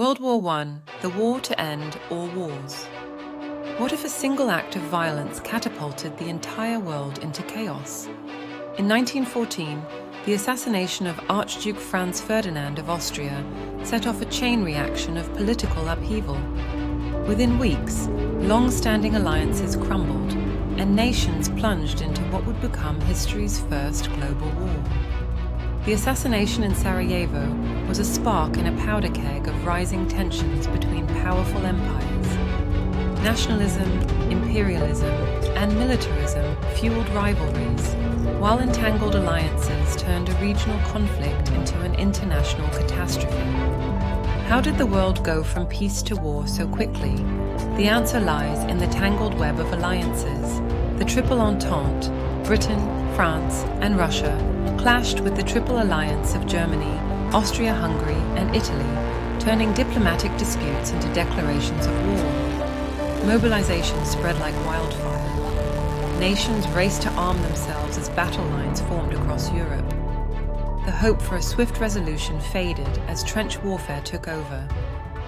World War I, the war to end all wars. What if a single act of violence catapulted the entire world into chaos? In 1914, the assassination of Archduke Franz Ferdinand of Austria set off a chain reaction of political upheaval. Within weeks, long-standing alliances crumbled, and nations plunged into what would become history's first global war. The assassination in Sarajevo was a spark in a powder keg of rising tensions between powerful empires. Nationalism, imperialism, and militarism fueled rivalries, while entangled alliances turned a regional conflict into an international catastrophe. How did the world go from peace to war so quickly? The answer lies in the tangled web of alliances. The Triple Entente, Britain, France, and Russia, clashed with the Triple Alliance of Germany, Austria-Hungary, and Italy, turning diplomatic disputes into declarations of war. Mobilization spread like wildfire. Nations raced to arm themselves as battle lines formed across Europe. The hope for a swift resolution faded as trench warfare took over,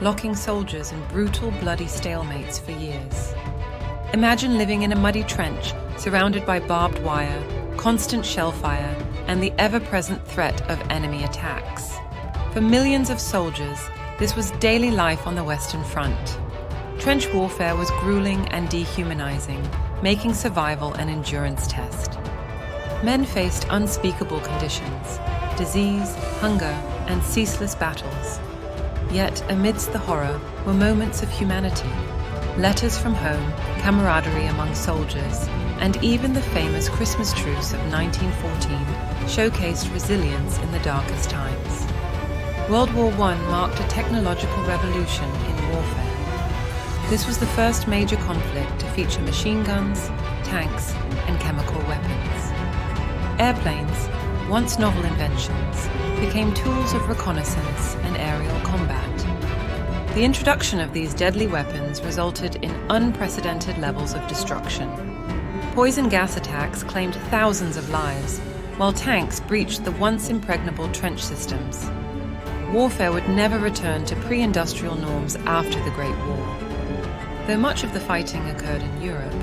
locking soldiers in brutal, bloody stalemates for years. Imagine living in a muddy trench, surrounded by barbed wire, constant shell fire, and the ever-present threat of enemy attacks. For millions of soldiers, this was daily life on the Western Front. Trench warfare was grueling and dehumanizing, making survival an endurance test. Men faced unspeakable conditions, disease, hunger, and ceaseless battles. Yet, amidst the horror, were moments of humanity. Letters from home, camaraderie among soldiers, and even the famous Christmas truce of 1914 showcased resilience in the darkest times. World War I marked a technological revolution in warfare. This was the first major conflict to feature machine guns, tanks, and chemical weapons. Airplanes, once novel inventions, became tools of reconnaissance and aerial combat. The introduction of these deadly weapons resulted in unprecedented levels of destruction. Poison gas attacks claimed thousands of lives, while tanks breached the once impregnable trench systems. Warfare would never return to pre-industrial norms after the Great War. Though much of the fighting occurred in Europe,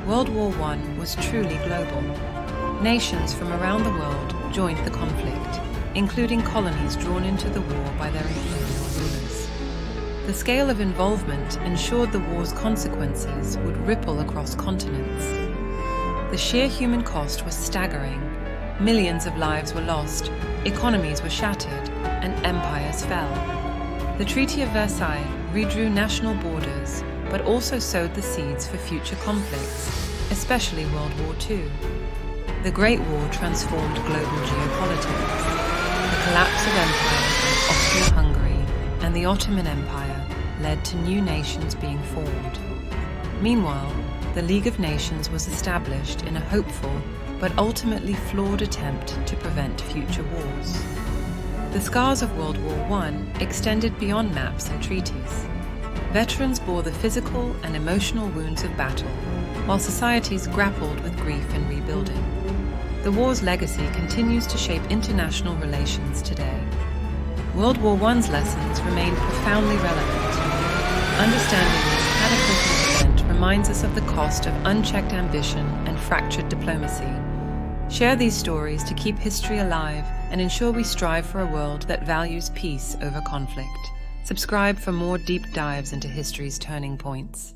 World War I was truly global. Nations from around the world joined the conflict, including colonies drawn into the war by their imperial rulers. The scale of involvement ensured the war's consequences would ripple across continents. The sheer human cost was staggering. Millions of lives were lost, economies were shattered, and empires fell. The Treaty of Versailles redrew national borders, but also sowed the seeds for future conflicts, especially World War II. The Great War transformed global geopolitics. The collapse of empires like Austria-Hungary and the Ottoman Empire led to new nations being formed. Meanwhile, the League of Nations was established in a hopeful but ultimately flawed attempt to prevent future wars. The scars of World War I extended beyond maps and treaties. Veterans bore the physical and emotional wounds of battle, while societies grappled with grief and rebuilding. The war's legacy continues to shape international relations today. World War I's lessons remain profoundly relevant. Understanding this cataclysmic event reminds us of the cost of unchecked ambition and fractured diplomacy. Share these stories to keep history alive and ensure we strive for a world that values peace over conflict. Subscribe for more deep dives into history's turning points.